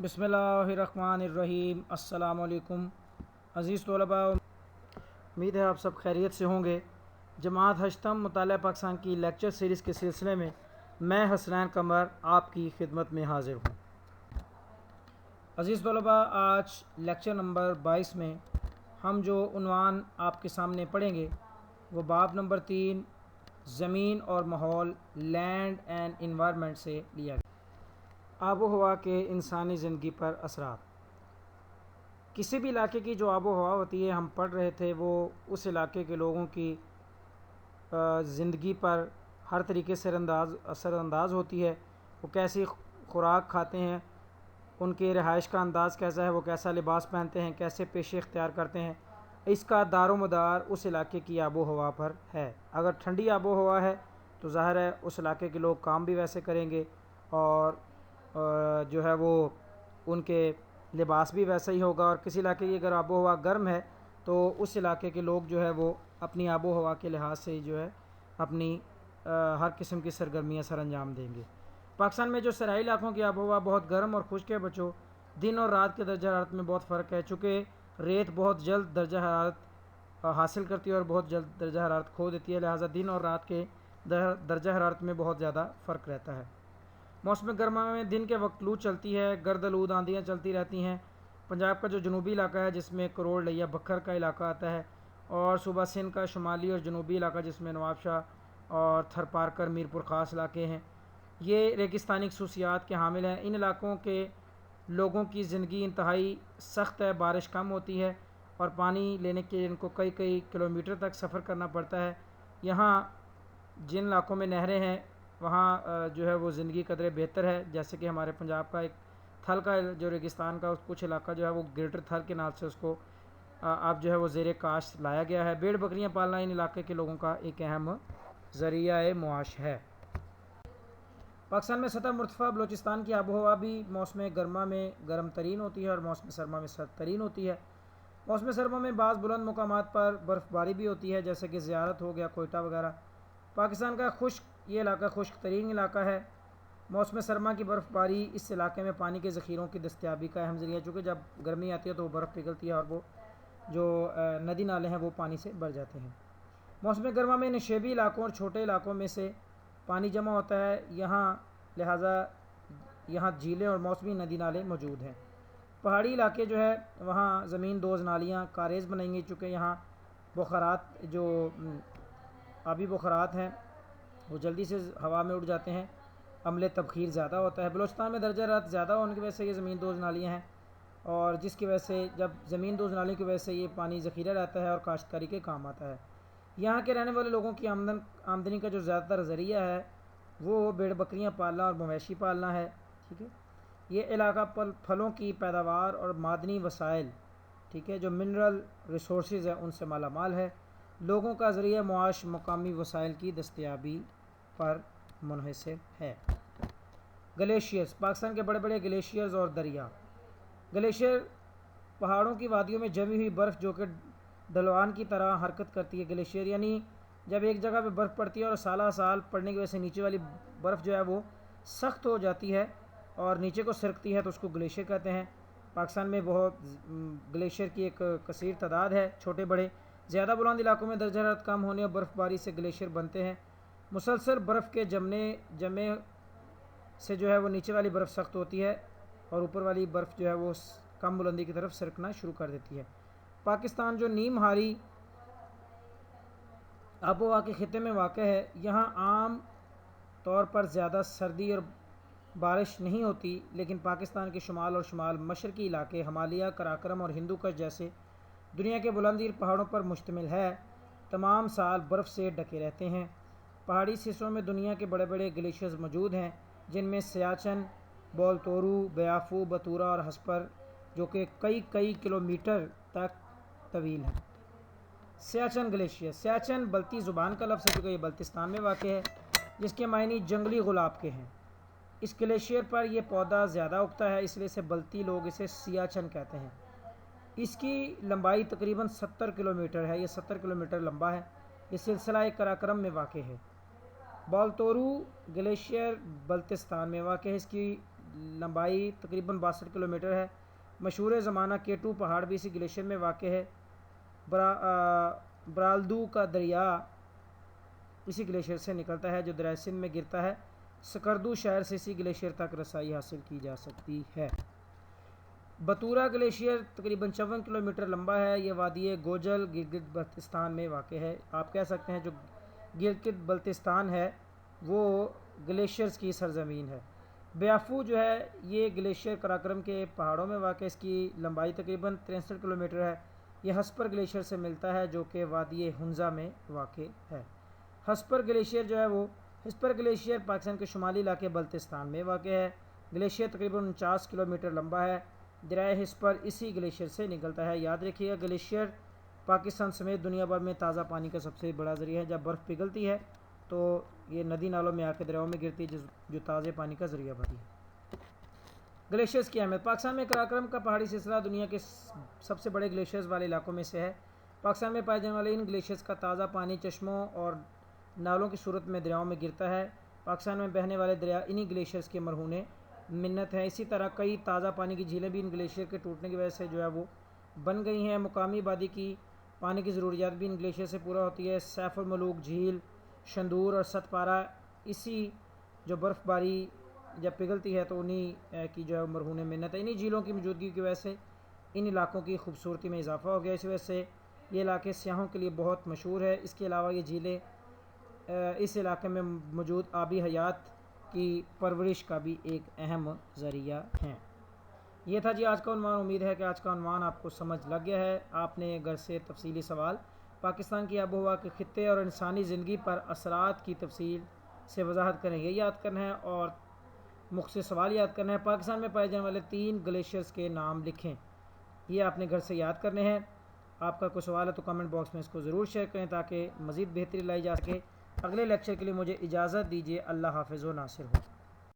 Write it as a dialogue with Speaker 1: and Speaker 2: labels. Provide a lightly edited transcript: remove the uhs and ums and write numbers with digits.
Speaker 1: بسم اللہ الرحمن الرحیم۔ السلام علیکم عزیز طلباء، امید ہے آپ سب خیریت سے ہوں گے۔ جماعت ہشتم مطالعہ پاکستان کی لیکچر سیریز کے سلسلے میں میں حسنین قمر آپ کی خدمت میں حاضر ہوں۔ عزیز طلباء، آج لیکچر نمبر 22 میں ہم جو عنوان آپ کے سامنے پڑھیں گے وہ باب نمبر 3 زمین اور ماحول لینڈ اینڈ انوائرمنٹ سے لیا گیا۔ آب و ہوا کے انسانی زندگی پر اثرات۔ کسی بھی علاقے کی جو آب و ہوا ہوتی ہے، ہم پڑھ رہے تھے، وہ اس علاقے کے لوگوں کی زندگی پر ہر طریقے سے اثر انداز ہوتی ہے۔ وہ کیسی خوراک کھاتے ہیں، ان کے رہائش کا انداز کیسا ہے، وہ کیسا لباس پہنتے ہیں، کیسے پیشے اختیار کرتے ہیں، اس کا دار و مدار اس علاقے کی آب و ہوا پر ہے۔ اگر ٹھنڈی آب و ہوا ہے تو ظاہر ہے اس علاقے کے لوگ کام بھی ویسے کریں گے، اور جو ہے وہ ان کے لباس بھی ویسا ہی ہوگا۔ اور کسی علاقے کی اگر آب و ہوا گرم ہے تو اس علاقے کے لوگ جو ہے وہ اپنی آب و ہوا کے لحاظ سے جو ہے اپنی ہر قسم کی سرگرمیاں سر انجام دیں گے۔ پاکستان میں جو صحرائی علاقوں کی آب و ہوا بہت گرم اور خشک ہے بچوں، دن اور رات کے درجہ حرارت میں بہت فرق ہے، چونکہ ریت بہت جلد درجہ حرارت حاصل کرتی ہے اور بہت جلد درجہ حرارت کھو دیتی ہے، لہٰذا دن اور رات کے درجہ حرارت میں بہت زیادہ فرق رہتا ہے۔ موسم گرما میں دن کے وقت لو چلتی ہے، گرد آلود آندھیاں چلتی رہتی ہیں۔ پنجاب کا جو جنوبی علاقہ ہے جس میں کروڑ لیا بکھر کا علاقہ آتا ہے، اور صوبہ سندھ کا شمالی اور جنوبی علاقہ جس میں نواب شاہ اور تھر پارکر میرپور خاص علاقے ہیں، یہ ریگستانی خصوصیات کے حامل ہیں۔ ان علاقوں کے لوگوں کی زندگی انتہائی سخت ہے، بارش کم ہوتی ہے اور پانی لینے کے ان کو کئی کلومیٹر تک سفر کرنا پڑتا ہے۔ یہاں جن علاقوں میں نہریں ہیں وہاں جو ہے وہ زندگی قدرے بہتر ہے، جیسے کہ ہمارے پنجاب کا ایک تھل کا جو ریگستان کا کچھ علاقہ جو ہے وہ گریٹر تھل کے نام سے اس کو اب جو ہے وہ زیر کاشت لایا گیا ہے۔ بھیڑ بکریاں پالنا ان علاقے کے لوگوں کا ایک اہم ذریعہ معاش ہے۔ پاکستان میں سطح مرتفع بلوچستان کی آب و ہوا بھی موسم گرما میں گرم ترین ہوتی ہے اور موسم سرما میں سرد ترین ہوتی ہے۔ موسم سرما میں بعض بلند مقامات پر برف باری بھی ہوتی ہے، جیسے کہ زیارت ہو گیا، کوئٹہ وغیرہ۔ پاکستان کا یہ علاقہ خشک ترین علاقہ ہے۔ موسم سرما کی برف باری اس علاقے میں پانی کے ذخیروں کی دستیابی کا اہم ذریعہ ہے، چونکہ جب گرمی آتی ہے تو وہ برف پگھلتی ہے اور وہ جو ندی نالے ہیں وہ پانی سے بھر جاتے ہیں۔ موسم گرما میں نشیبی علاقوں اور چھوٹے علاقوں میں سے پانی جمع ہوتا ہے، لہٰذا یہاں جھیلیں اور موسمی ندی نالے موجود ہیں۔ پہاڑی علاقے جو ہے وہاں زمین دوز نالیاں کاریز بنائیں گی، چونکہ یہاں بخارات جو آبی بخارات ہیں وہ جلدی سے ہوا میں اڑ جاتے ہیں، عملِ تبخیر زیادہ ہوتا ہے۔ بلوچستان میں درجہ حرارت زیادہ ہونے کی وجہ سے یہ زمین دوز نالیاں ہیں، اور جس کی وجہ سے جب زمین دوز نالیوں کی وجہ سے یہ پانی ذخیرہ رہتا ہے اور کاشتکاری کے کام آتا ہے۔ یہاں کے رہنے والے لوگوں کی آمدنی کا جو زیادہ تر ذریعہ ہے وہ بھیڑ بکریاں پالنا اور مویشی پالنا ہے۔ ٹھیک ہے، یہ علاقہ پھلوں کی پیداوار اور معدنی وسائل، ٹھیک ہے، جو منرل ریسورسز ہیں ان سے مالا مال ہے۔ لوگوں کا ذریعہ معاش مقامی وسائل کی دستیابی پر منحصر ہے۔ گلیشیئرز، پاکستان کے بڑے بڑے گلیشیئرز اور دریا۔ گلیشیئر پہاڑوں کی وادیوں میں جمی ہوئی برف جو کہ ڈھلوان کی طرح حرکت کرتی ہے۔ گلیشیئر یعنی جب ایک جگہ پہ برف پڑتی ہے اور سالہ سال پڑنے کی وجہ سے نیچے والی برف جو ہے وہ سخت ہو جاتی ہے اور نیچے کو سرکتی ہے تو اس کو گلیشیئر کہتے ہیں۔ پاکستان میں بہت گلیشیئر کی ایک کثیر تعداد ہے، چھوٹے بڑے۔ زیادہ بلند علاقوں میں درجہ حرارت کم ہونے اور برف باری سے گلیشیئر بنتے ہیں۔ مسلسل برف کے جمنے سے جو ہے وہ نیچے والی برف سخت ہوتی ہے اور اوپر والی برف جو ہے وہ کم بلندی کی طرف سرکنا شروع کر دیتی ہے۔ پاکستان جو نیم ہاری آب و ہوا کے خطے میں واقع ہے، یہاں عام طور پر زیادہ سردی اور بارش نہیں ہوتی، لیکن پاکستان کے شمال اور شمال مشرقی علاقے ہمالیہ، قراقرم اور ہندو کش جیسے دنیا کے بلند پہاڑوں پر مشتمل ہے، تمام سال برف سے ڈھکے رہتے ہیں۔ پہاڑی حصوں میں دنیا کے بڑے بڑے گلیشیئرز موجود ہیں، جن میں سیاچن، بولتورو، بیافو، بتورا اور ہسپر جو کہ کئی کلومیٹر تک طویل ہیں۔ سیاچن گلیشیئر، سیاچن بلتی زبان کا لفظ ہے کیونکہ یہ بلتستان میں واقع ہے، جس کے معنی جنگلی گلاب کے ہیں۔ اس گلیشیئر پر یہ پودا زیادہ اگتا ہے، اس لیے سے بلتی لوگ اسے سیاچن کہتے ہیں۔ اس کی لمبائی تقریباً 70 کلومیٹر ہے، یہ 70 کلومیٹر لمبا ہے۔ یہ سلسلہ قراقرم میں واقع ہے۔ بولتورو گلیشیئر بلتستان میں واقع ہے، اس کی لمبائی تقریباً 62 کلومیٹر ہے۔ مشہور زمانہ K2 پہاڑ بھی اسی گلیشیئر میں واقع ہے۔ برالدو کا دریا اسی گلیشیئر سے نکلتا ہے جو دریائے سندھ میں گرتا ہے۔ سکردو شہر سے اسی گلیشیئر تک رسائی حاصل کی جا سکتی ہے۔ بطورہ گلیشیئر تقریباً 54 کلومیٹر لمبا ہے۔ یہ وادی گوجل گلگت بلتستان میں واقع ہے۔ آپ کہہ سکتے ہیں جو گلگت بلتستان ہے وہ گلیشیئرز کی سرزمین ہے۔ بیافو جو ہے یہ گلیشیئر قراقرم کے پہاڑوں میں واقع ہے۔ اس کی لمبائی تقریباً 63 کلومیٹر ہے۔ یہ ہسپر گلیشیئر سے ملتا ہے جو کہ وادی ہنزا میں واقع ہے۔ ہسپر گلیشیئر جو ہے وہ ہسپر گلیشیئر پاکستان کے شمالی علاقے بلتستان میں واقع ہے۔ گلیشیئر تقریباً 49 کلومیٹر لمبا ہے۔ دریا ہسپر اسی گلیشیئر سے نکلتا ہے۔ یاد رکھیے گا گلیشیئر پاکستان سمیت دنیا بھر میں تازہ پانی کا سب سے بڑا ذریعہ ہے۔ جب برف پگھلتی ہے تو یہ ندی نالوں میں آ کے دریاؤں میں گرتی ہے جو تازے پانی کا ذریعہ بنتی ہے۔ گلیشیئرز کی اہمیت۔ پاکستان میں قراقرم کا پہاڑی سلسلہ دنیا کے سب سے بڑے گلیشیئرز والے علاقوں میں سے ہے۔ پاکستان میں پائے جانے والے ان گلیشیئرز کا تازہ پانی چشموں اور نالوں کی صورت میں دریاؤں میں گرتا ہے۔ پاکستان میں بہنے والے دریا انہی گلیشیئرز کے مرہون منت ہیں۔ اسی طرح کئی تازہ پانی کی جھیلیں بھی ان گلیشیئر کے ٹوٹنے کی وجہ سے جو ہے وہ بن گئی ہیں۔ مقامی آبادی کی پانی کی ضروریات بھی ان گلیشیئر سے پورا ہوتی ہے۔ سیف الملوک جھیل، شندور اور ست پارہ اسی جو برف باری جب پگھلتی ہے تو انہی کی جو ہے مرہون منت ہے۔ انہی جھیلوں کی موجودگی کی وجہ سے ان علاقوں کی خوبصورتی میں اضافہ ہو گیا۔ اس وجہ سے یہ علاقے سیاحوں کے لیے بہت مشہور ہے۔ اس کے علاوہ یہ جھیلیں اس علاقے میں موجود آبی حیات کی پرورش کا بھی ایک اہم ذریعہ ہیں۔ یہ تھا جی آج کا عنوان۔ امید ہے کہ آج کا عنوان آپ کو سمجھ لگ گیا ہے۔ آپ نے گھر سے تفصیلی سوال پاکستان کی آب و ہوا کے خطے اور انسانی زندگی پر اثرات کی تفصیل سے وضاحت کریں گے، یاد کرنا ہے اور مختصر سوال یاد کرنا ہے۔ پاکستان میں پائے جانے والے 3 گلیشیئرز کے نام لکھیں، یہ آپ نے گھر سے یاد کرنے ہیں۔ آپ کا کوئی سوال ہے تو کمنٹ باکس میں اس کو ضرور شیئر کریں تاکہ مزید بہتری لائی جا سکے۔ اگلے لیکچر کے لیے مجھے اجازت دیجیے۔ اللہ حافظ و ناصر ہو۔